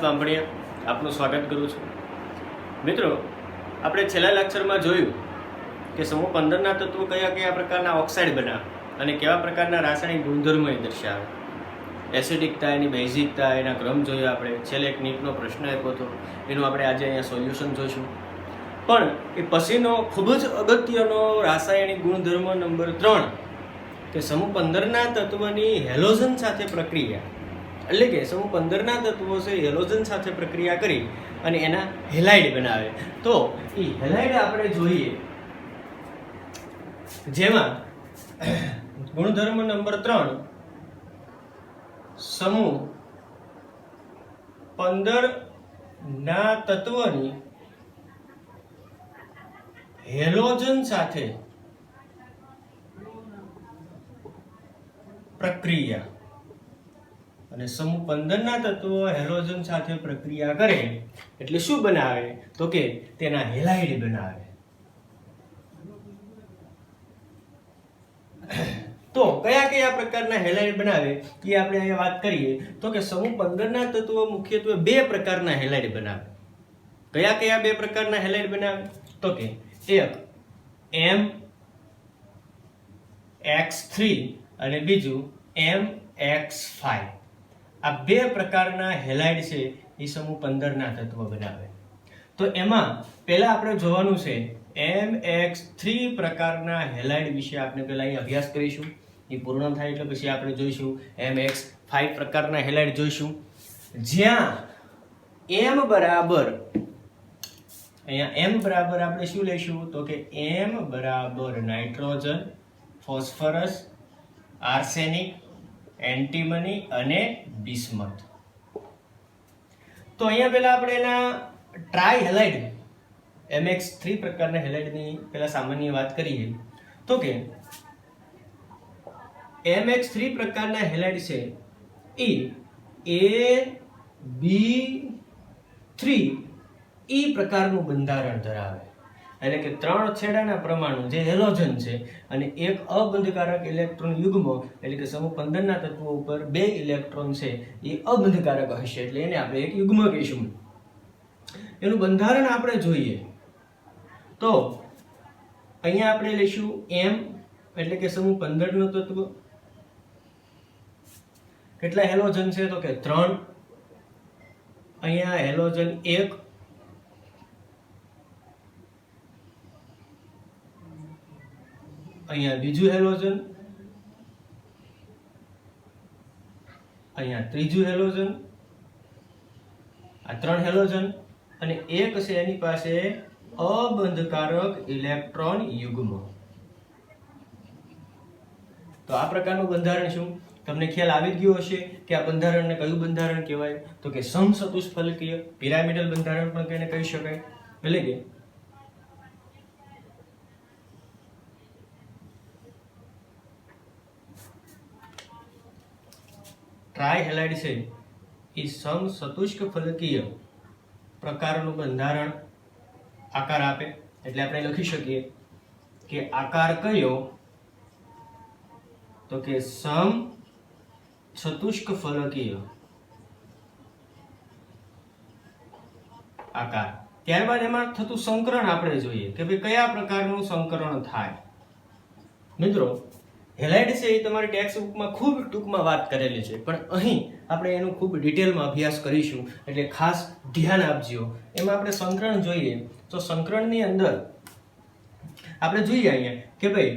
બામણિયા આપનું સ્વાગત કરું છું। મિત્રો, આપણે છેલ્લા લેક્ચરમાં જોયું કે સમૂહ 15ના તત્વો કયા કયા પ્રકારના ઓક્સાઇડ બનાવે અને કેવા પ્રકારના રાસાયણિક ગુણધર્મો એ દર્શાવે। એસિડિકતા, એની બેઝિકતા, એના ક્રમ જોયો આપણે। છેલ્લે એક નીટનો પ્રશ્ન આપ્યો હતો, એનું આપણે આજે અહીંયા સોલ્યુશન જોઈશું। પણ એ પછીનો ખૂબ જ અગત્યનો રાસાયણિક ગુણધર્મ નંબર 3 કે સમૂહ 15ના તત્વની હેલોજન સાથે પ્રક્રિયા, એટલે કે સમૂહ 15ના તત્વો છે હેલોજન સાથે પ્રક્રિયા કરી અને એના હેલાઇડ બનાવે। તો એ હેલાઇડ આપણે જોઈએ, જેમાં ગુણધર્મ નંબર 3 સમૂહ 15ના તત્વની હેલોજન સાથે પ્રક્રિયા, અને સમૂહ 15ના તત્વો હેલોજન સાથે પ્રક્રિયા કરે એટલે શું બનાવે? તો કે તેના હેલાઇડ બનાવે। તો કયા કયા પ્રકારના હેલાઇડ બનાવે એ આપણે અહીંયા વાત કરીએ તો કે સમૂહ 15ના તત્વો મુખ્યત્વે બે પ્રકારના હેલાઇડ બનાવે। કયા કયા બે પ્રકારના હેલાઇડ બનાવે? તો કે એક MX3 અને બીજું MX5। આ બે પ્રકારના હેલાઇડ છે એ સમૂહ 15ના તત્વો બનાવે। તો એમાં પહેલા આપણે જોવાનું છે MX3 પ્રકારના હેલાઇડ વિશે આપણે પહેલા અહીં અભ્યાસ કરીશું। એ પૂર્ણ થાય એટલે પછી આપણે જોઈશું MX5 પ્રકારના હેલાઇડ જોઈશું, જ્યાં M બરાબર અહીંયા M બરાબર આપણે શું લઈશું? તો કે M બરાબર નાઇટ્રોજન, ફોસ્ફરસ, આર્સેનિક, એન્ટીમની અને બિસ્મથ। તો અહીંયા પહેલા આપણે એના ટ્રાય હેલાઇડ MX3 પ્રકારના હેલાઇડની પહેલા સામાન્ય વાત કરીએ તો કે MX3 પ્રકારના હેલાઇડ છે એ AB3 E પ્રકારનું બંધારણ ધરાવે, એટલે કે 3 છેડાના પરમાણુ જે હેલોજન છે અને એક અબંધકારક ઇલેક્ટ્રોન યુગ્મ, એટલે કે સમૂહ 15ના તત્વો ઉપર 2 ઇલેક્ટ્રોન છે એ અબંધકારક હશે, એટલે એને આપણે એક યુગ્મ કહીશું। એનું બંધારણ આપણે જોઈએ તો અહીંયા આપણે લઈશું M, એટલે કે સમૂહ 15 નો તત્વ। કેટલા હેલોજન છે? તો કે 3। અહીંયા હેલોજન 1, અહીંયા બીજું હેલોજન, અહીંયા ત્રીજું હેલોજન, આ 3 હેલોજન અને એક છે એની પાસે અબંધકારક ઇલેક્ટ્રોન યુગ્મ। તો આ પ્રકારનું બંધારણ શું તમને ખ્યાલ આવી ગયો હશે કે આ બંધારણને કયું બંધારણ કહેવાય? તો કે સમચતુષ્ફલકીય પિરામિડલ બંધારણ પણ તેને કહી શકાય। એટલે કે ટ્રાય હેલાઇડ છે એ સમચતુષ્ફલકીય પ્રકારનું બંધારણ આકાર આપે, એટલે આપણે લખી શકીએ કે આકાર કયો? તો કે સમચતુષ્ફલકીય આકાર। ત્યારબાદ એમાં થતું સંકરણ આપણે જોઈએ કે ભાઈ કયા પ્રકારનું સંકરણ થાય। મિત્રો, હેલાઇડ છે એ તમારી ટેક્સ્ટ બુકમાં ખૂબ ટૂંકમાં વાત કરેલી છે, પણ અહીં આપણે એનું ખૂબ ડિટેલમાં અભ્યાસ કરીશું, એટલે ખાસ ધ્યાન આપજો। એમાં આપણે સંકરણ જોઈએ તો સંકરણની અંદર આપણે જોઈએ અહીંયા કે ભાઈ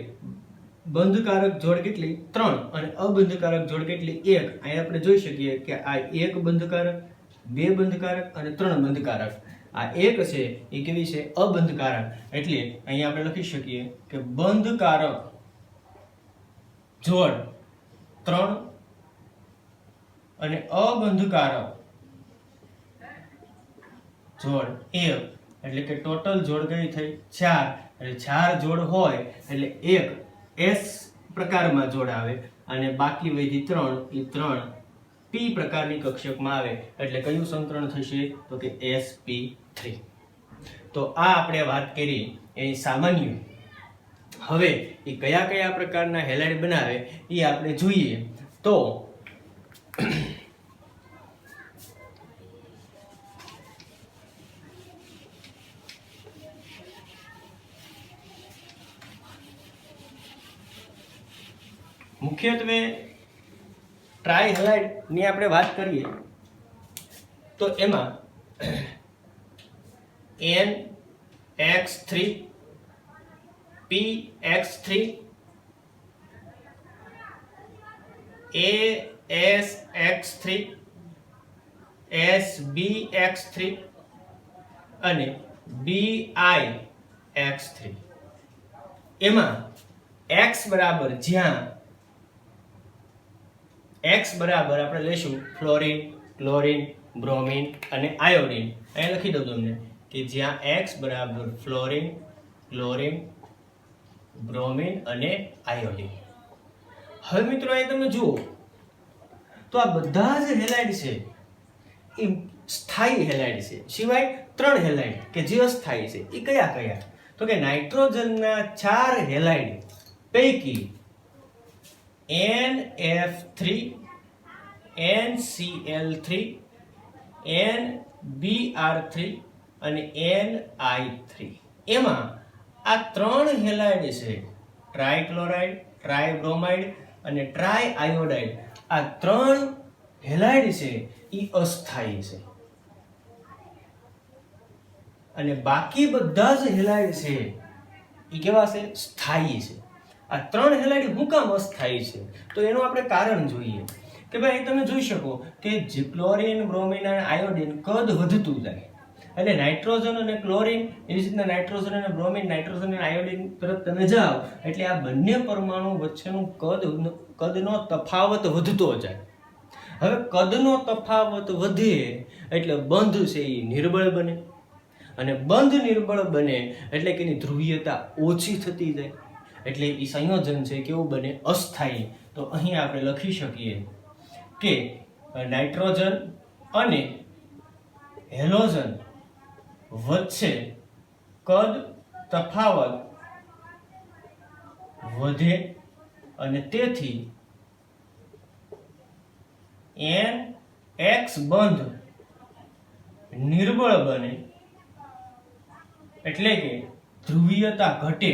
બંધકારક જોડ કેટલી? 3 અને અબંધકારક જોડ કેટલી? 1। અહીંયા આપણે જોઈ શકીએ કે આ 1 બંધકારક, 2 બંધકારક અને 3 બંધકારક। આ 1 છે એ કેવી છે? અબંધકારક, એટલે અહીંયા આપણે લખી શકીએ કે બંધકારક જોડ 3 અને અબંધકારક જોડ 1, એટલે કે ટોટલ જોડ કઈ થઈ? 4। એટલે 4 જોડ હોય એટલે એક S પ્રકારમાં જોડ આવે અને બાકી વધી 3, એ 3 P પ્રકારની કક્ષકમાં આવે, એટલે કયું સંકરણ થશે? તો કે sp3। તો આ આપણે વાત કરી એની સામાન્ય। હવે એ કયા કયા પ્રકારના હેલાઇડ બનાવે એ આપણે જોઈએ તો મુખ્યત્વે ટ્રાયહેલાઇડની આપણે વાત કરીએ તો એમાં NX3 PX3 ASX3 SBX3 અને BIX3 એમાં X બરાબર જ્યાં X બરાબર આપણે લઈશું ફ્લોરિન, ક્લોરિન, બ્રોમિન અને આયોડિન. અહીંયા લખી દઉં તમને કે જ્યાં X બરાબર ફ્લોરિન, ક્લોરિન, બ્રોમિન અને આયોડિન. હવે મિત્રો અહીં તમે જુઓ તો આ બધા જ હેલાઇડ છે એ સ્થાયી હેલાઇડ છે, સિવાય 3 હેલાઇડ કે જે અસ્થાયી છે. એ કયા કયા? તો કે નાઇટ્રોજનના 4 હેલાઇડ પૈકી NF3, NCl3, NBr3 અને NI3 એમાં આ 3 હેલાઇડ છે ટ્રાયક્લોરાઇડ, ટ્રાયબ્રોમાઇડ અને ટ્રાયઆયોડાઇડ. આ 3 હેલાઇડ છે એ અસ્થાયી છે અને બાકી બધા જ હેલાઇડ છે એ કેવા છે? સ્થાયી છે. આ 3 હેલાઇડ શું કામ અસ્થાયી છે? તો એનું આપણે કારણ જોઈએ કે ભાઈ તમે જોઈ શકો કે જે ક્લોરિન, બ્રોમિન અને આયોડિન કદ વધતું જાય એટલે નાઇટ્રોજન અને ક્લોરિન એવી રીતના નાઇટ્રોજન અને બ્રોમિન, નાઇટ્રોજન અને આયોડિન તરફ તમે જાઓ એટલે આ બંને પરમાણુ વચ્ચેનું કદનો તફાવત વધતો જાય. હવે કદનો તફાવત વધે એટલે બંધ છે એ નિર્બળ બને અને બંધ નિર્બળ બને એટલે કે એની ધ્રુવીયતા ઓછી થતી જાય એટલે એ સંયોજન છે કેવું બને? અસ્થાયી. તો અહીં આપણે લખી શકીએ કે નાઇટ્રોજન અને હેલોજન વચ્ચે કદ તફાવત વધે અને તેથી NX બંધ નિર્બળ બને એટલે કે ધ્રુવીયતા ઘટે,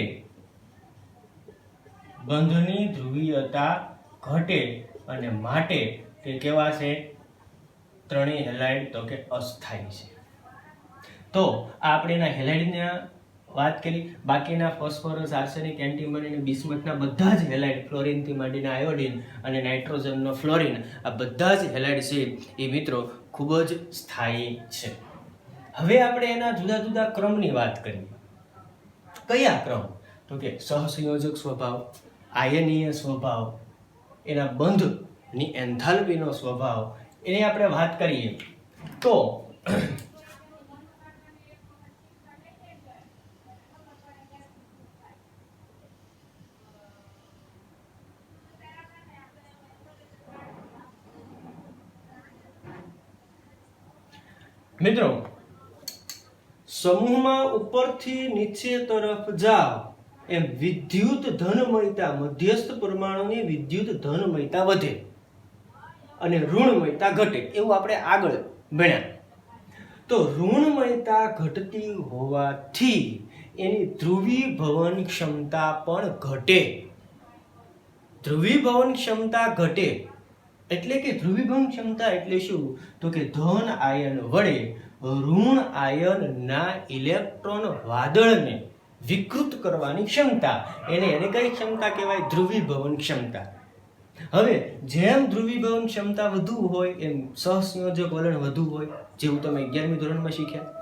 બંધની ધ્રુવીયતા ઘટે અને માટે તે કેવા છે? 3 હેલાઇડ તો કે અસ્થાયી છે. તો આપણે એના હેલાઇડની વાત કરી. બાકીના ફોસ્ફરસ, આર્સેનિક, એન્ટીમની અને બિસ્મથના બધા જ હેલાઇડ, ફ્લોરિનથી માંડીને આયોડિન અને નાઇટ્રોજનનો ફ્લોરિન, આ બધા જ હેલાઇડ છે એ મિત્રો ખૂબ જ સ્થાયી છે. હવે આપણે એના જુદા જુદા ક્રમની વાત કરીએ. કયા ક્રમ? તો કે સહસંયોજક સ્વભાવ, આયનીય સ્વભાવ, એના બંધની એન્થાલ્પીનો સ્વભાવ, એની આપણે વાત કરીએ તો મિત્રો સમૂહમાં ઉપરથી નીચે તરફ જાવ એમ વિદ્યુત ધનમયતા, મધ્યસ્થ પરમાણુની વિદ્યુત ધનમયતા વધે અને ઋણમયતા ઘટે એવું આપણે આગળ ભણ્યા. તો ઋણમયતા ઘટતી હોવાથી એની ધ્રુવીભવન ક્ષમતા પણ ઘટે. ધ્રુવીભવન ક્ષમતા ઘટે એટલે કે ધ્રુવીભવન ક્ષમતા એટલે શું? તો કે ધન આયન વડે ઋણ આયનના ઇલેક્ટ્રોન વાદળને વિકૃત કરવાની ક્ષમતા, એને કઈ ક્ષમતા કહેવાય? ધ્રુવીભવન ક્ષમતા. હવે જેમ ધ્રુવીભવન ક્ષમતા વધુ હોય એમ સહસંયોજક વલણ વધુ હોય, જેવું તમે 11મી ધોરણમાં શીખ્યા.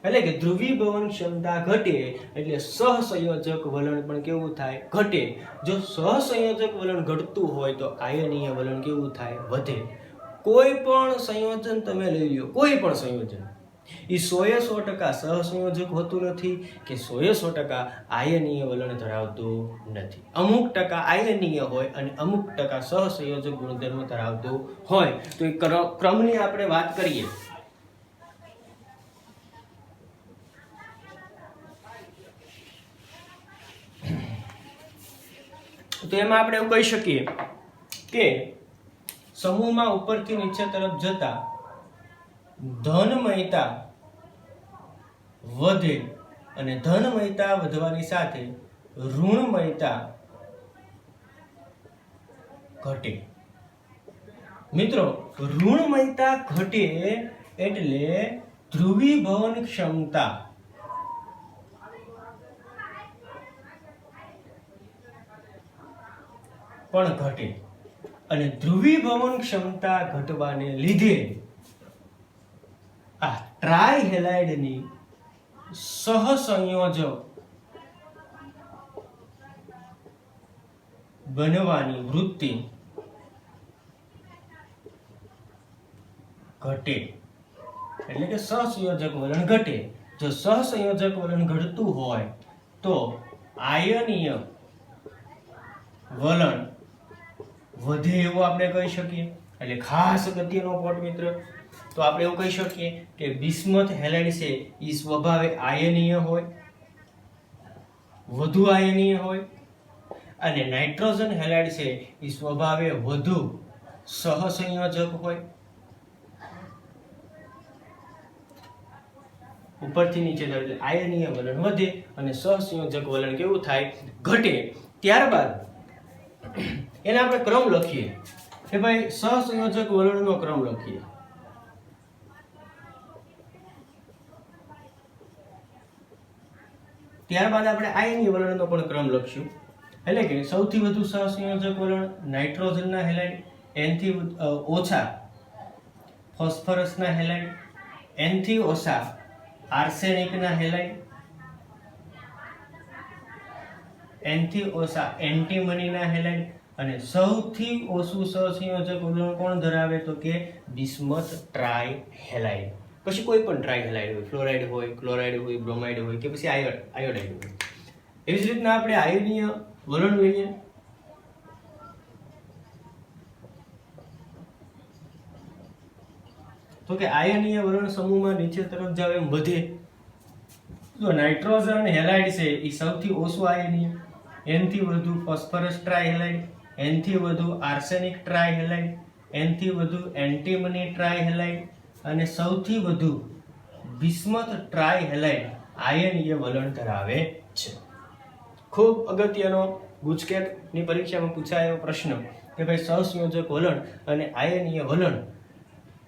એટલે કે ધ્રુવીભવન ક્ષમતા ઘટે એટલે સહસંયોજક વલણ પણ કેવું થાય? ઘટે. જો સહસંયોજક વલણ ઘટતું હોય તો આયનીય વલણ કેવું થાય? વધે. કોઈ પણ સંયોજન તમે લઈ લો, કોઈ પણ સંયોજન, એ 100% સહસંયોજક હોતું નથી કે 100% આયનીય વલણ ધરાવતું નથી. અમુક ટકા આયનીય હોય અને અમુક ટકા સહસંયોજક ગુણધર્મ ધરાવતું હોય. તો એ ક્રમની આપણે વાત કરીએ તો એમાં આપણે એવું કહી શકીએ કે સમૂહમાં ઉપરથી નીચે તરફ જતા ધનમયતા વધે અને ધનમયતા વધવાની સાથે ઋણમયતા ઘટે. મિત્રો, ઋણમયતા ઘટે એટલે ધ્રુવીભવન ક્ષમતા પણ ઘટે અને ધ્રુવીભવન ક્ષમતા ઘટવાને લીધે આ ટ્રાયહેલાઇડની સહસંયોજક બનવાની વૃત્તિ ઘટે. એટલે કે સહસંયોજક વલણ ઘટે. જો સહસંયોજક વલણ ઘટતું હોય તો આયનીય વલણ વધે એવું આપણે કહી શકીએ. એટલે ખાસ અગત્યનો પોઈન્ટ મિત્ર, તો આપણે એવું કહી શકીએ કે બિસ્મથ હેલાઇડ છે એ સ્વભાવે આયનીય હોય, વધુ આયનીય હોય, અને નાઇટ્રોજન હેલાઇડ છે એ સ્વભાવે વધુ સહસંયોજક હોય. ઉપરથી નીચે એટલે આયનીય વલણ વધે અને સહસંયોજક વલણ કેવું થાય? ઘટે. ત્યારબાદ એને આપણે ક્રમ લખીએ કે ભાઈ સહસંયોજક વલણનો ક્રમ લખીએ. ત્યારબાદ આપણે આયનીય વલણનો પણ ક્રમ લખશું. એટલે કે સૌથી વધુ સહસંયોજક વલણ નાઇટ્રોજનના હેલાઇડ, એનથી ઓછા ફોસ્ફરસના હેલાઇડ, એનથી ઓછા આર્સેનિકના હેલાઇડ, એનથી ઓછા એન્ટીમનીના હેલાઇડ, અને સૌથી ઓછું સહસંયોજક વલણ કોણ ધરાવે? તો કે બિસ્મથ ટ્રાયહેલાઇડ. પછી કોઈ પણ ટ્રાયહેલાઇડ હોય, ફ્લોરાઇડ હોય, ક્લોરાઇડ હોય, બ્રોમાઇડ હોય કે પછી આયોડાઇડ હોય. એવી જ રીતના આપણે આયનીય વલણ લઈએ. તો કે આયનીય વલણ સમૂહમાં નીચે તરફ જાવ એમ વધે. તો નાઇટ્રોજન હેલાઇડ છે એ સૌથી ઓછું આયનીય, એનથી વધુ ફોસ્ફરસ ટ્રાયહેલાઇડ, એનથી વધુ આર્સેનિક ટ્રાયહેલાઇડ, એનથી વધુ એન્ટીમની ટ્રાયહેલાઇડ અને સૌથી વધુ બિસ્મથ ટ્રાયહેલાઇડ આયનીય વલણ ધરાવે છે. ખૂબ અગત્યનો ગુજકેટની પરીક્ષામાં પૂછાયેલો પ્રશ્ન કે ભાઈ સહસંયોજક વલણ અને આયનીય વલણ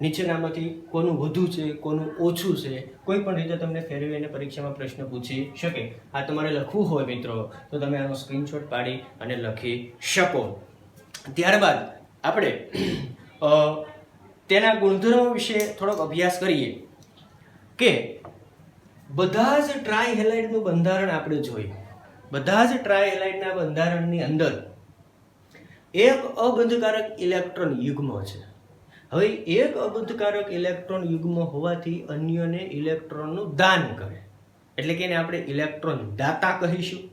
નીચેનામાંથી કોનું વધુ છે, કોનું ઓછું છે, કોઈ પણ રીતે તમને ફેરવીને પરીક્ષામાં પ્રશ્ન પૂછી શકે. આ તમારે લખવું હોય મિત્રો તો તમે આનો સ્ક્રીનશોટ પાડી અને લખી શકો. ત્યારબાદ આપણે તેના ગુણધર્મો વિશે થોડોક અભ્યાસ કરીએ કે બધા જ ટ્રાયહેલાઇડનું બંધારણ આપણે જોઈએ. બધા જ ટ્રાયહેલાઇડના બંધારણની અંદર એક અબંધકારક ઇલેક્ટ્રોન યુગ્મ છે. હવે એક અબંધકારક ઇલેક્ટ્રોન યુગ્મ હોવાથી અન્યને ઇલેક્ટ્રોનનું દાન કરે, એટલે કે એને આપણે ઇલેક્ટ્રોન દાતા કહીશું.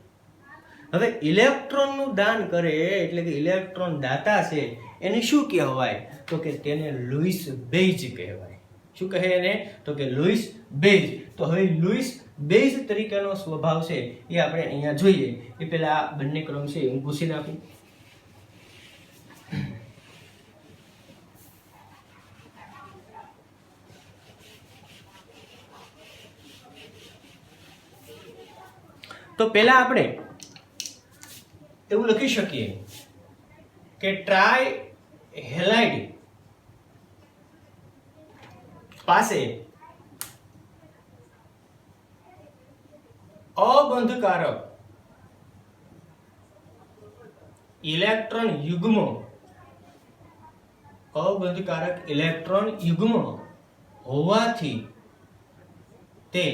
હવે ઇલેક્ટ્રોનનું દાન કરે એટલે કે ઇલેક્ટ્રોન દાતા છે એને શું કહેવાય? તો કે તેને લુઈસ બેઇઝ કહેવાય. શું કહે એને? તો કે લુઈસ બેઇઝ. તો હવે લુઈસ બેઇઝ તરીકેનો સ્વભાવ છે એ આપણે અહીંયા જોઈએ. એ પહેલા આ બંને ક્રમ છે હું પૂછી નાખું. તો પહેલા આપણે એવું લખી શકીએ કે ટ્રાયહેલાઇડ પાસે અબંધકારક ઇલેક્ટ્રોન યુગ્મ હોવાથી તે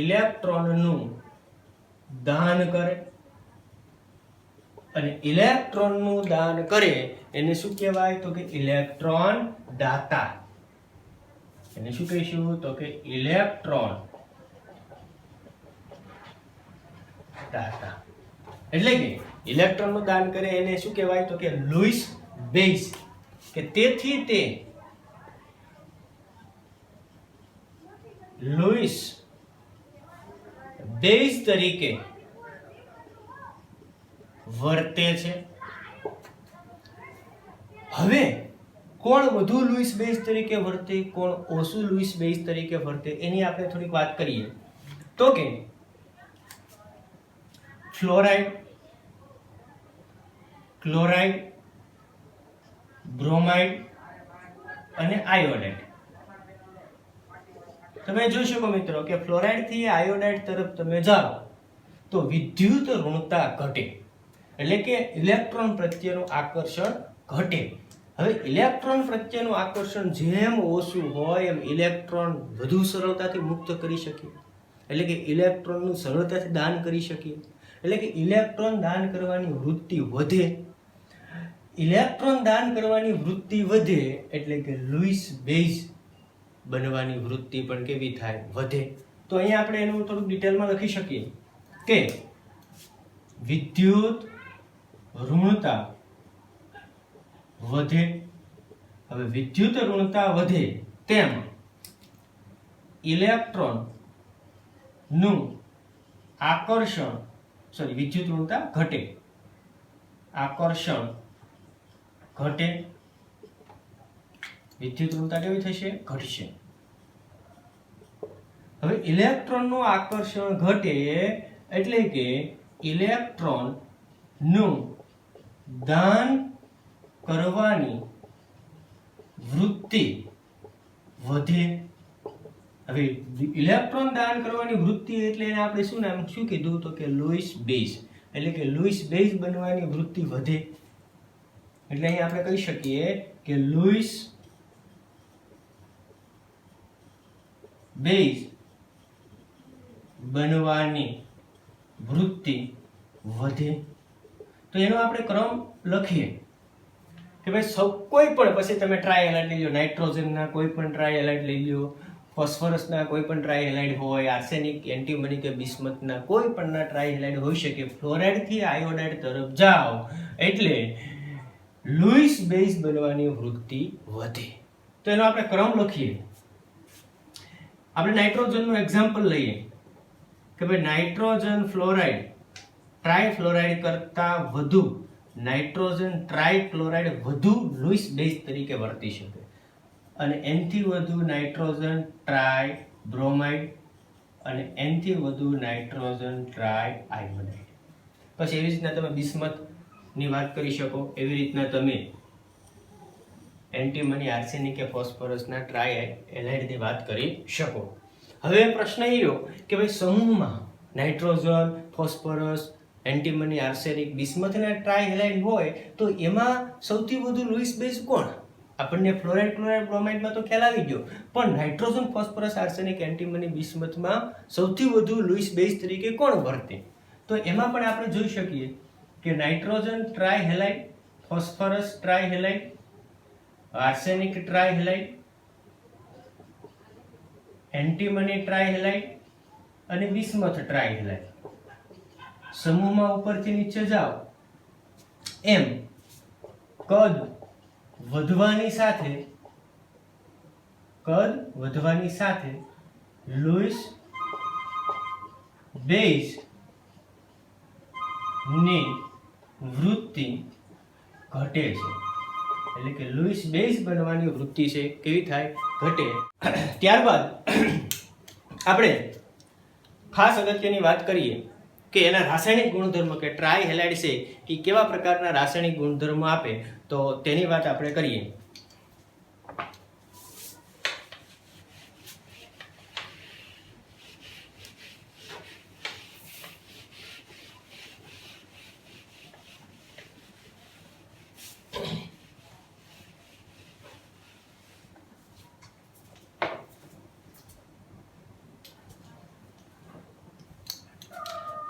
ઇલેક્ટ્રોનનું દાન કરે, અને ઇલેક્ટ્રોનનું દાન કરે એને શું કહેવાય? તો કે ઇલેક્ટ્રોન દાતા. એને શું કહીશું? તો કે ઇલેક્ટ્રોન દાતા. એટલે કે ઇલેક્ટ્રોનનું દાન કરે એને શું કહેવાય? તો કે લુઈસ બેઇઝ. કે તેથી તે લુઈસ બેઇઝ તરીકે વર્તે છે. હવે કોણ વધુ લુઈસ બેઇઝ તરીકે વર્તે, કોણ ઓછું લુઈસ બેઇઝ તરીકે વર્તે એની આપણે થોડીક વાત કરીએ. તો કે ફ્લોરાઇડ, ક્લોરાઇડ બ્રોમાઇડ અને આયોડાઇડ. તમે જોઈ શકો મિત્રો કે ફ્લોરાઇડ થી આયોડાઇડ તરફ તમે જાઓ તો વિદ્યુત ઋણતા ઘટે, એટલે કે ઇલેક્ટ્રોન પ્રત્યેનું આકર્ષણ ઘટે. હવે ઇલેક્ટ્રોન પ્રત્યેનું આકર્ષણ જેમ ઓછું હોય એમ ઇલેક્ટ્રોન વધુ સરળતાથી મુક્ત કરી શકીએ, એટલે કે ઇલેક્ટ્રોનનું સરળતાથી દાન કરી શકીએ, એટલે કે ઇલેક્ટ્રોન દાન કરવાની વૃત્તિ વધે. ઇલેક્ટ્રોન દાન કરવાની વૃત્તિ વધે એટલે કે લુઈસ બેઝ બનવાની વૃત્તિ પણ કેવી થાય? વધે. તો અહીંયા આપણે એનું થોડુંક ડિટેલમાં લખી શકીએ કે વિદ્યુત ઋણતા વધે. હવે વિદ્યુત ઋણતા વધે તેમ ઇલેક્ટ્રોન નું આકર્ષણ વિદ્યુત ઋણતા ઘટે, આકર્ષણ ઘટે. વિદ્યુત ઋણતા કેવી થશે? ઘટશે. હવે ઇલેક્ટ્રોન નું આકર્ષણ ઘટે એટલે કે ઇલેક્ટ્રોન નું દાન કરવાની વૃત્તિ વધે. હવે ઇલેક્ટ્રોન દાન કરવાની વૃત્તિ એટલે એને આપણે શું કીધું? તો કે લુઈસ બેઝ, એટલે કે લુઈસ બેઝ બનવાની વૃત્તિ વધે. એટલે અહીં આપણે કહી શકીએ કે લુઈસ બેઝ બનવાની વૃત્તિ વધે. તો એનો આપણે ક્રમ લખીએ કે ભાઈ કોઈ પણ, પછી તમે ટ્રાય હેલાઇડ લઈ લો, નાઇટ્રોજનના કોઈ પણ ટ્રાય હેલાઇડ લઈ લો, ફોસ્ફરસના કોઈ પણ ટ્રાય હેલાઇડ હોય, આર્સેનિક, એન્ટીમની કે બિસ્મથના કોઈ પણના ટ્રાય હેલાઇડ હોઈ શકે. ફ્લોરાઇડ થી આયોડાઇડ તરફ જાઓ એટલે લુઈસ બેઝ બનવાની વૃત્તિ વધે. તો એનો આપણે ક્રમ લખીએ. આપણે નાઇટ્રોજનનું એક્ઝામ્પલ લઈએ કે ભાઈ નાઇટ્રોજન ફ્લોરાઇડ ટ્રાયફ્લોરાઇડ કરતા વધુ, નાઇટ્રોજન ટ્રાયક્લોરાઇડ વધુ લુઈસ બેઝ તરીકે વર્તી શકે, અને એનથી વધુ નાઇટ્રોજન ટ્રાય બ્રોમાઇડ અને એનથી વધુ નાઇટ્રોજન ટ્રાય આયોડાઇડ. પછી એવી રીતના તમે બિસ્મથની વાત કરી શકો, એવી રીતના તમે એન્ટીમની, આર્સેનિક કે ફોસ્ફરસના ટ્રાય હેલાઇડની વાત કરી શકો. હવે પ્રશ્ન એ રહ્યો કે ભાઈ સમૂહમાં નાઇટ્રોજન, ફોસ્ફરસ, એન્ટીમની, આર્સેનિક, બિસ્મથના ટ્રાય હેલાઇડ હોય તો એમાં સૌથી વધુ લુઈસ બેઝ કોણ? આપણને ફ્લોરાઇડ, ક્લોરાઇડ, બ્રોમાઇડમાં તો ખ્યાલ આવી ગયો, પણ નાઇટ્રોજન, ફોસ્ફરસ, આર્સેનિક, એન્ટીમની, બિસ્મથમાં સૌથી વધુ લુઈસ બેઝ તરીકે કોણ વર્તે? તો એમાં પણ આપણે જોઈ શકીએ કે nitrogen try halide, phosphorus try halide, arsenic try halide, antimony try halide અને બિસ્મથ ટ્રાય હેલાઇડ. સમૂહમાં ઉપરથી નીચે જાઓ એમ કદ વધવાની સાથે લુઈસ બેઝ ની વૃત્તિ ઘટે છે, એટલે કે લુઈસ બેઝ બનવાની વૃત્તિ છે કેવી થાય? ઘટે. ત્યારબાદ આપણે ખાસ અગત્યની વાત કરીએ કે એના રાસાયણિક ગુણધર્મ, કે ટ્રાય હેલાઇડ છે એ કેવા પ્રકારના રાસાયણિક ગુણધર્મ આપે, તો તેની વાત આપણે કરીએ.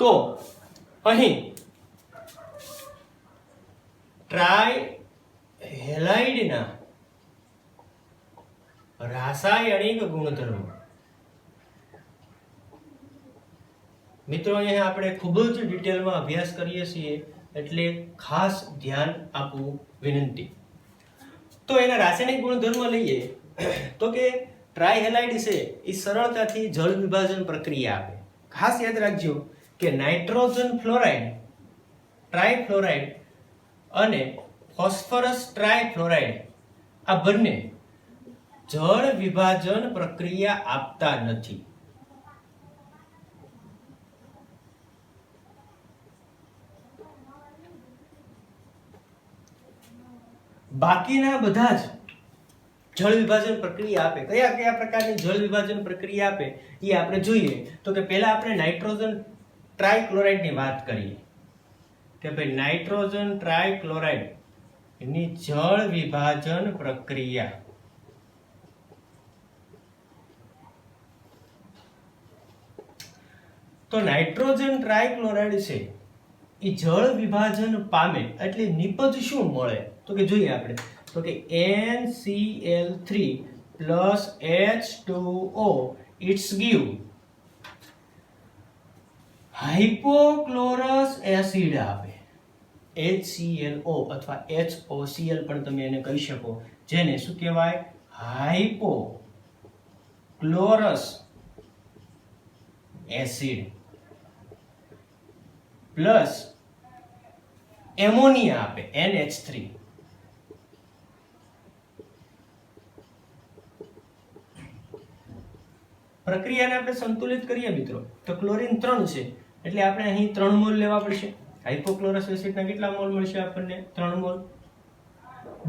તો અહીં ટ્રાય હેલાઇડના રાસાયણિક ગુણધર્મો મિત્રો અહીંયા આપણે ખૂબ જ ડિટેલમાં અભ્યાસ કરીએ છીએ, એટલે ખાસ ધ્યાન આપવું વિનંતી. તો એના રાસાયણિક ગુણધર્મ લઈએ તો કે ટ્રાય હેલાઇડ છે એ સરળતાથી જળ વિભાજન પ્રક્રિયા આપે. ખાસ યાદ રાખજો કે નાઇટ્રોજન ફ્લોરાઇડ ટ્રાયફ્લોરાઇડ અને ફોસ્ફરસ ટ્રાયફ્લોરાઇડ આ બંને જળ વિભાજન પ્રક્રિયા આપતા નથી. બાકીના બધા જ જળ વિભાજન પ્રક્રિયા આપે. કયા કયા પ્રકારની જળ વિભાજન પ્રક્રિયા આપે એ આપણે જોઈએ. તો કે પહેલા આપણે નાઇટ્રોજન ટ્રાયક્લોરાઇડ ની વાત કરીએ કે ભાઈ નાઇટ્રોજન ટ્રાયક્લોરાઇડ ની જળ વિભાજન પ્રક્રિયા. તો નાઇટ્રોજન ટ્રાયક્લોરાઇડ છે એ જળ વિભાજન પામે એટલે નિપજ શું મળે તો કે જોઈએ આપણે. તો કે NCl3 plus H2O it's give hypochlorous acid આપે. HClO અથવા HOCl પણ તમે એને કહી શકો, જેને શું કહેવાય? હાઇપોક્લોરસ એસિડ પ્લસ એમોનિયા આપે NH3. પ્રક્રિયાને આપણે સંતુલિત કરીએ મિત્રો તો ક્લોરીન 3 છે એટલે આપણે અહીં 3 મોલ લેવા પડશે. હાઇપોક્લોરસ એસિડના કેટલા મોલ મળશે આપણને? 3 મોલ.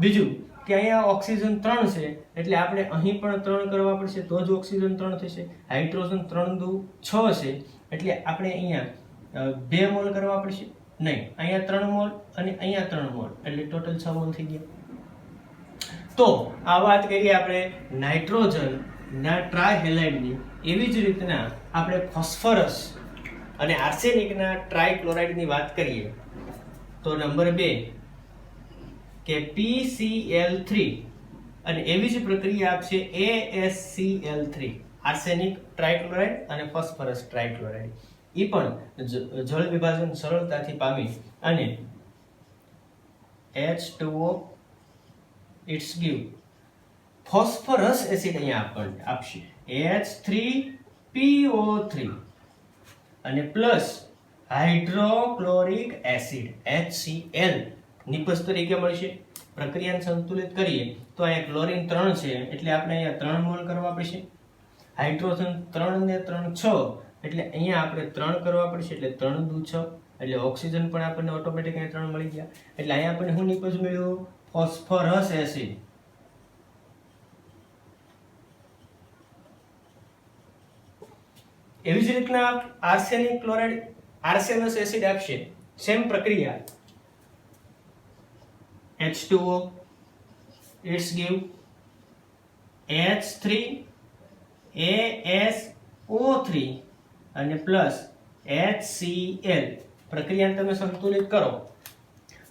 બીજું કે અહીંયા ઓક્સિજન 3 છે એટલે આપણે અહીં પણ 3 કરવા પડશે તો જ ઓક્સિજન 3 થશે. હાઇડ્રોજન 3 દુ 6 છે એટલે આપણે અહીંયા 2 મોલ કરવા પડશે. નહીં, અહીંયા 3 મોલ અને અહીંયા 3 મોલ એટલે ટોટલ 6 મોલ થઈ ગયા. તો આ વાત કરીએ આપણે નાઇટ્રોજન ના ટ્રાયહેલાઇડની. એવી જ રીતના આપણે ફોસ્ફરસ અને આર્સેનિકના ટ્રાયક્લોરાઇડની વાત કરીએ તો નંબર 2 કે PCl3 અને એવી જ પ્રક્રિયા આપશે ASCl3. આર્સેનિક ટ્રાયક્લોરાઇડ અને ફોસ્ફરસ ટ્રાયક્લોરાઇડ એ પણ જળ વિભાજન સરળતાથી પામી અને H2O it's give phosphorus acid અહીંયા આપણને આપશે H3PO3 અને પ્લસ હાઇડ્રોક્લોરિક એસિડ HCl નિપજ તરીકે મળશે. પ્રક્રિયાને સંતુલિત કરીએ તો અહીંયા ક્લોરીન 3 છે એટલે આપણે અહીંયા 3 મોલ કરવા પડશે. હાઇડ્રોજન 3 ને 3 6 એટલે અહીંયા આપણે 3 કરવા પડશે એટલે 3 દુ 6 એટલે ઓક્સિજન પણ આપણને ઓટોમેટિક અહીંયા 3 મળી ગયા. એટલે અહીંયા આપણને શું નિપજ મળ્યું? Phosphorus acid. એવી જ રીતના આર્સેનિક ક્લોરાઇડ આર્સેનસ એસિડ આપશે. સેમ પ્રક્રિયા H2O it's give H3ASO3 અને પ્લસ HCl. પ્રક્રિયાને તમે સંતુલિત કરો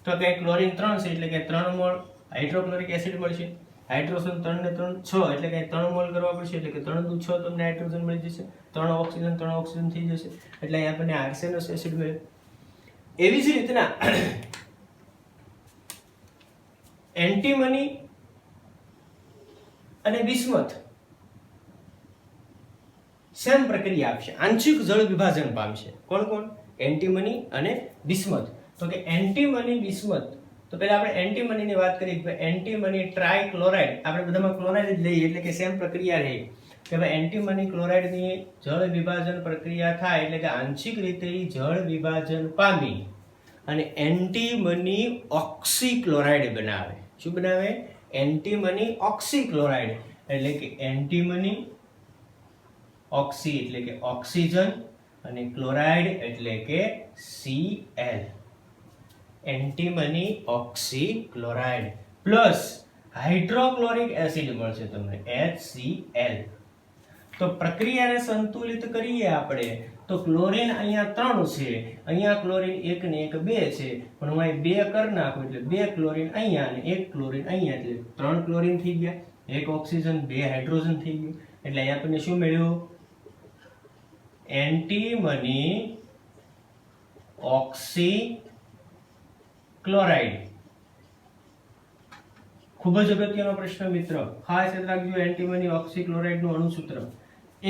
તો કે ક્લોરીન 3 છે એટલે કે 3 મોલ હાઇડ્રોક્લોરિક એસિડ મળશે. હાઇડ્રોજન 3 ને 3 6 એટલે કે 3 મોલ કરવા પડશે એટલે કે 3 દુ 6 તમને હાઇડ્રોજન મળી જશે. 3 ઓક્સિજન થઈ જશે એટલે અહીં આપણને આર્સેનસ એસિડ મળે. એવી જ રીતના એન્ટીમની અને બિસ્મથ સેમ પ્રક્રિયા આપશે. આંશિક જળ વિભાજન પામશે. કોણ કોણ? એન્ટીમની અને બિસ્મથ. તો કે એન્ટીમની બિસ્મથ તો પહેલા આપણે એન્ટીમનીની વાત કરીએ કે એન્ટીમની ટ્રાયક્લોરાઇડ આપણે બધામાં ક્લોરાઇડ જ લઈએ એટલે કે સેમ પ્રક્રિયા રહે કે ભાઈ એન્ટીમની ક્લોરાઇડની જળ વિભાજન પ્રક્રિયા થાય એટલે કે આંશિક રીતે જળ વિભાજન પામી અને એન્ટીમની ઓક્સીક્લોરાઇડ બનાવે. શું બનાવે? એન્ટીમની ઓક્સીક્લોરાઇડ એટલે કે એન્ટીમની ઓક્સી એટલે કે ઓક્સિજન અને ક્લોરાઇડ એટલે કે Cl. Antimony oxychloride plus hydrochloric acid મળશે તમને HCl. તો પ્રક્રિયાને સંતુલિત કરીએ આપણે તો ક્લોરીન અહીંયા 3 છે, અહીંયા ક્લોરીન 1 ને 1 2 છે પણ હું અહીં 2 કરી નાખું એટલે 2 ક્લોરીન અહીંયા અને 1 ક્લોરીન અહીંયા એટલે 3 ક્લોરીન થઈ ગયા, 1 ઓક્સિજન 2 હાઇડ્રોજન થઈ ગયું એટલે અહીંયા આપણને શું મળ્યું? Antimony oxychloride. ખૂબ જ અગત્યનો પ્રશ્ન મિત્ર, ખાસ યાદ રાખજો એન્ટીમની ઓક્સીક્લોરાઇડનું અણુસૂત્ર.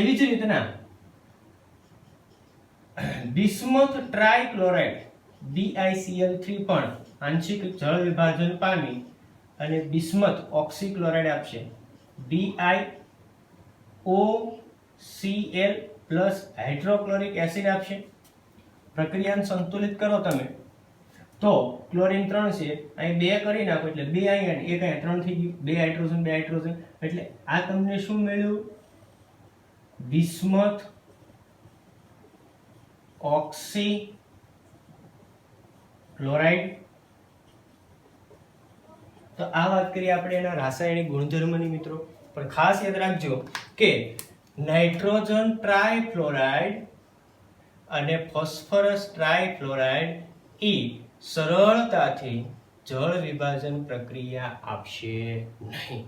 એવી જ રીતના બિસ્મથ ટ્રાયક્લોરાઇડ BiCl3 પણ આંશિક જળ વિભાજન પામી અને બિસ્મથ ઓક્સીક્લોરાઇડ આપશે BiOCl પ્લસ હાઇડ્રોક્લોરિક એસિડ આપશે. પ્રક્રિયાને સંતુલિત કરો તમે તો ક્લોરીન 3 છે, અહીં 2 કરી નાખો એટલે 2 અહીંયા 1 અહીંયા 3 થઈ ગયું, 2 હાઇડ્રોજન એટલે આ તમને શું મળ્યું? Bismuth ઓક્સી chloride. તો આ વાત કરીએ આપણે એના રાસાયણિક ગુણધર્મની મિત્રો. પણ ખાસ યાદ રાખજો કે નાઇટ્રોજન ટ્રાયફ્લોરાઇડ અને ફોસ્ફરસ ટ્રાયફ્લોરાઇડ એ સરળતાથી જળ વિભાજન પ્રક્રિયા આપશે નહીં.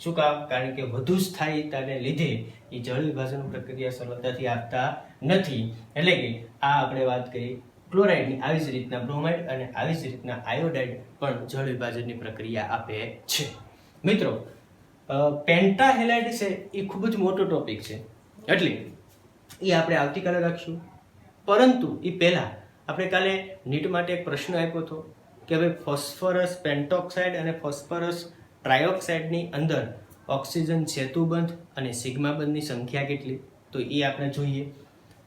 શું કામ? કારણ કે વધુ સ્થાયીતાને લીધે એ જળ વિભાજન પ્રક્રિયા સરળતાથી આપતા નથી. એટલે કે આ આપણે વાત કરી ક્લોરાઇડની, આવી જ રીતના બ્રોમાઇડ અને આવી જ રીતના આયોડાઇડ પણ જળ વિભાજનની પ્રક્રિયા આપે છે. મિત્રો, પેન્ટાહેલાઇડ છે એ ખૂબ જ મોટો ટોપિક છે, એટલે એ આપણે આવતીકાલે રાખશું. પરંતુ એ પહેલા આપણે કાલે નીટ માટે એક પ્રશ્ન આપ્યો હતો કે હવે ફોસ્ફરસ પેન્ટોક્સાઇડ અને ફોસ્ફરસ ટ્રાયોક્સાઇડની અંદર ઓક્સિજન સેતુબંધ અને સિગ્મા બંધની સંખ્યા કેટલી? તો એ આપણે જોઈએ,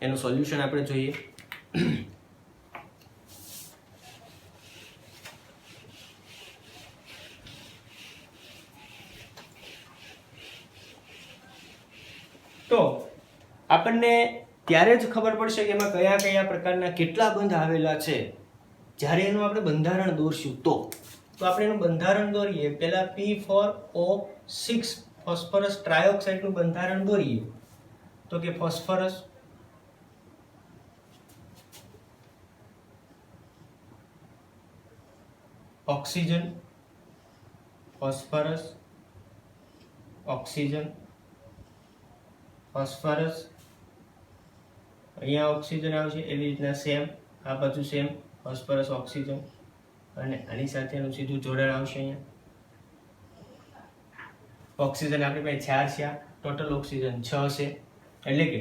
એનું સોલ્યુશન આપણે જોઈએ. તો આપણને ત્યારે જ ખબર પડશે કે એમાં કયા કયા પ્રકારના કેટલા બંધ આવેલા છે જ્યારે એનું આપણે બંધારણ દોરશું. તો આપણે એનું બંધારણ દોરીએ. પહેલા P4O6 ફોસ્ફરસ ટ્રાયોક્સાઇડનું બંધારણ દોરીએ. તો કે phosphorus, oxygen, phosphorus, oxygen, phosphorus, અહીંયા ઓક્સિજન આવશે. એવી રીતના સેમ આ બાજુ સેમ ફોસ્ફરસ ઓક્સિજન અને આની સાથેનું સીધું જોડાણ આવશે. અહીંયા ઓક્સિજન આપણી પાસે 4 છે, ટોટલ ઓક્સિજન 6 છે, એટલે કે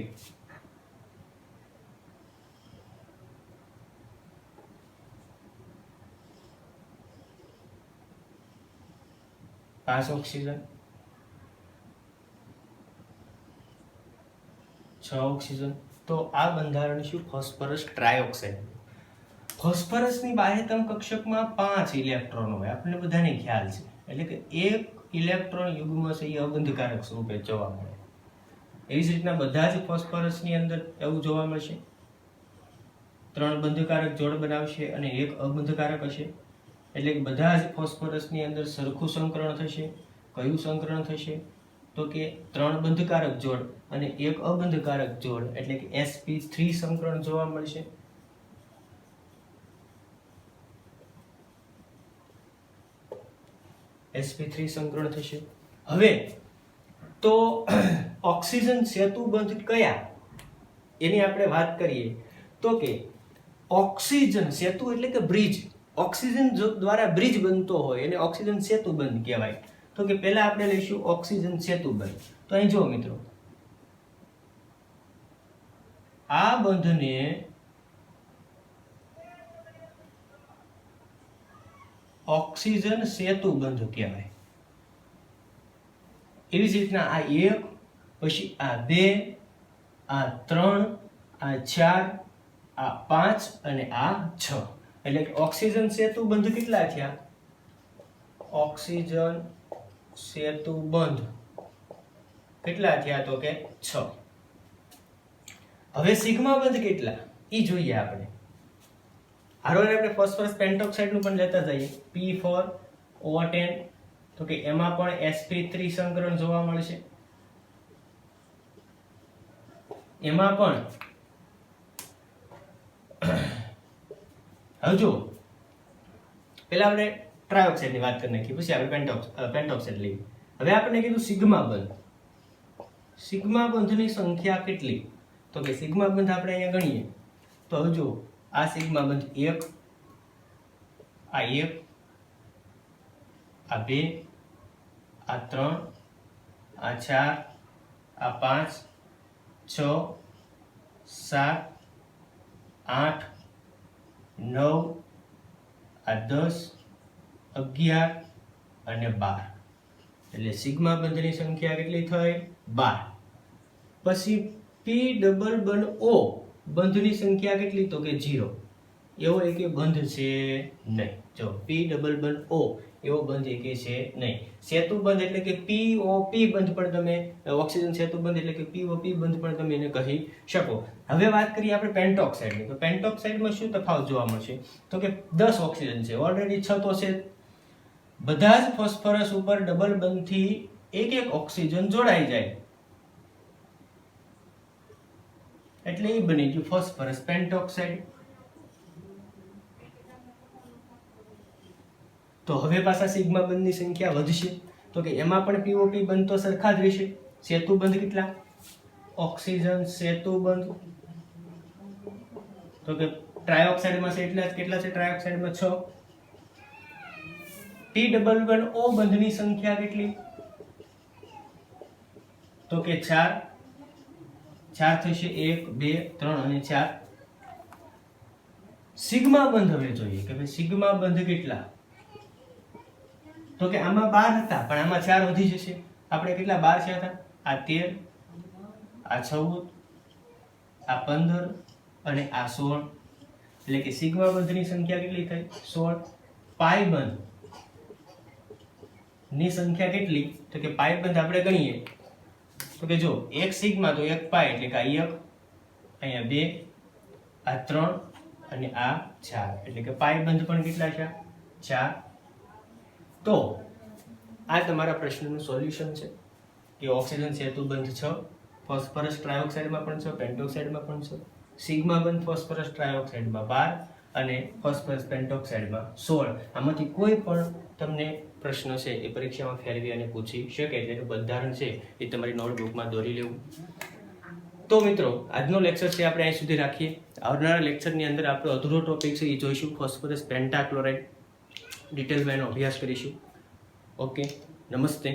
પાંચ ઓક્સિજન, 6 ઓક્સિજન. તો આ બંધારણ શું? Phosphorus trioxide. ફોસ્ફરસની બાહ્યતમ કક્ષકમાં 5 ઇલેક્ટ્રોન હોય, આપણને બધાને ખ્યાલ છે. એટલે કે એક ઇલેક્ટ્રોન યુગ્મ છે એ અબંધકારક સ્વરૂપે જોવા મળે. એવી જ રીતના બધા જ ફોસ્ફરસની અંદર એવું જોવા મળશે. 3 બંધકારક જોડ બનાવશે અને એક અબંધકારક હશે. એટલે કે બધા જ ફોસ્ફરસની અંદર સરખું સંકરણ થશે. કયું સંકરણ થશે? તો કે 3 બંધકારક જોડ અને એક અબંધકારક જોડ, એટલે કે sp3 સંકરણ જોવા મળશે. sp3 સંકરણ થશે. હવે તો ઓક્સિજન સેતુબંધ કયા એની આપણે વાત કરીએ. તો કે ઓક્સિજન સેતુ એટલે કે બ્રિજ. ઓક્સિજન દ્વારા બ્રિજ બનતો હોય એને ઓક્સિજન સેતુબંધ કહેવાય. તો કે પહેલા આપણે લઈશું ઓક્સિજન સેતુબંધ. તો અહીં જુઓ મિત્રો, આ બંધને ઓક્સિજન સેતુબંધ કહેવાય. એવી જ રીતના આ 1, પછી આ 2, આ 3, આ 4, આ 5 અને આ 6. એટલે કે ઓક્સિજન સેતુબંધ કેટલા થયા? ઓક્સિજન સેતુબંધ કેટલા થયા? તો કે 6. હવે સિગ્મા બંધ કેટલા એ જોઈએ આપણે. હારોને આપણે ફોસ્ફરસ પેન્ટોક્સાઇડ નું પણ લેતા જઈએ. P4O10, તો કે એમાં પણ sp3 સંકરણ જોવા મળશે. એમાં પણ હવે જો પહેલા આપણે ટ્રાયોક્સાઇડ ની વાત કરી નાખી, પછી આપણે પેન્ટોક્સાઇડ લઈએ. હવે આપણે કીધું સિગ્મા બંધ. સિગ્મા બંધની સંખ્યા કેટલી? તો કે સિગ્મા બંધ આપણે અહીંયા ગણીએ તો હવે જો આ સિગ્મા બંધ 1, આ 1, આ 2, આ 3, આ 4, આ 5, 6, 7, 8, 9, આ 10, 11 અને 12. એટલે સિગ્મા બંધની સંખ્યા કેટલી થઈ? 12. પછી P ડબલ બંધ O બંધની સંખ્યા કેટલી? તો કે 0. એવો એકે બંધ છે નહીં. જો પી ડબલ બંધ ઓ એવો બંધ એકે છે નહીં. સેતુ બંધ એટલે કે પીઓપી બંધ પણ તમે ઓક્સિજન સેતુ બંધ એટલે કે પીઓપી બંધ પણ તમે એને કહી શકો. હવે વાત કરીએ આપણે પેન્ટોક્સાઇડની. તો પેન્ટોક્સાઇડમાં શું તફાવત જોવા મળશે? તો કે 10 ઓક્સિજન છે, ઓલરેડી 6 તો છે. બધા જ ફોસ્ફરસ ઉપર ડબલ બંધથી એક ઓક્સિજન જોડાઈ જાય એટલે એ બની ગયું ફોસ્ફરસ પેન્ટોક્સાઇડ. તો હવે પાછા સિગ્મા બંધની સંખ્યા વધશે. તો કે એમાં પણ પીઓપી બંધ તો સરખા જ રહેશે. સેતુ બંધ કેટલા? ઓક્સિજન સેતુ બંધ. તો કે ટ્રાયોક્સાઇડમાં છે એટલા જ. કેટલા છે ટ્રાયોક્સાઇડમાં? 6. ટી ડબલ બંધ ઓ બંધની સંખ્યા કેટલી? તો કે 4. 4 થશે 1 2 3 અને 4. સિગ્મા બંધ હવે જોઈએ કે ભાઈ સિગ્મા બંધ કેટલા? તો કે આમાં 12 હતા પણ આમાં 4 વધી જશે. આપણે કેટલા 12 છે હતા? આ 13, આ 14, આ 15 અને આ 16. એટલે કે સિગ્મા બંધની સંખ્યા કેટલી થઈ? 16. પાઈ બંધ ની સંખ્યા કેટલી? તો કે પાઈ બંધ આપણે ગણીએ તો કે જો એક સિગ્મા તો એક પાઈ એટલે કે આ 1, અહીંયા 2, આ 3 અને આ 4. એટલે કે પાઈ બંધ પણ કેટલા છે? 4. તો આ તમારા પ્રશ્નનું સોલ્યુશન છે કે ઓક્સિજન સેતુ બંધ 6, ફોસ્ફરસ ટ્રાયોક્સાઇડમાં પણ 6, પેન્ટોક્સાઇડમાં પણ 6, સિગ્મા બંધ ફોસ્ફરસ ટ્રાયોક્સાઇડમાં 12 અને ફોસ્ફરસ પેન્ટોક્સાઇડમાં 16. આમાંથી કોઈ પણ તમને પ્રશ્ન છે એ પરીક્ષામાં ફેરવી અને પૂછી શકે. જેનું બંધારણ છે એ તમારી નોટબુકમાં દોરી લેવું. તો મિત્રો આજનો લેક્ચર છે આપણે અહીં સુધી રાખીએ. આવનારા લેક્ચરની અંદર આપણો અધૂરો ટોપિક છે એ જોઈશું, ફોસ્ફરસ પેન્ટાક્લોરાઇડ. ડિટેલમાં એનો અભ્યાસ કરીશું. ઓકે, નમસ્તે.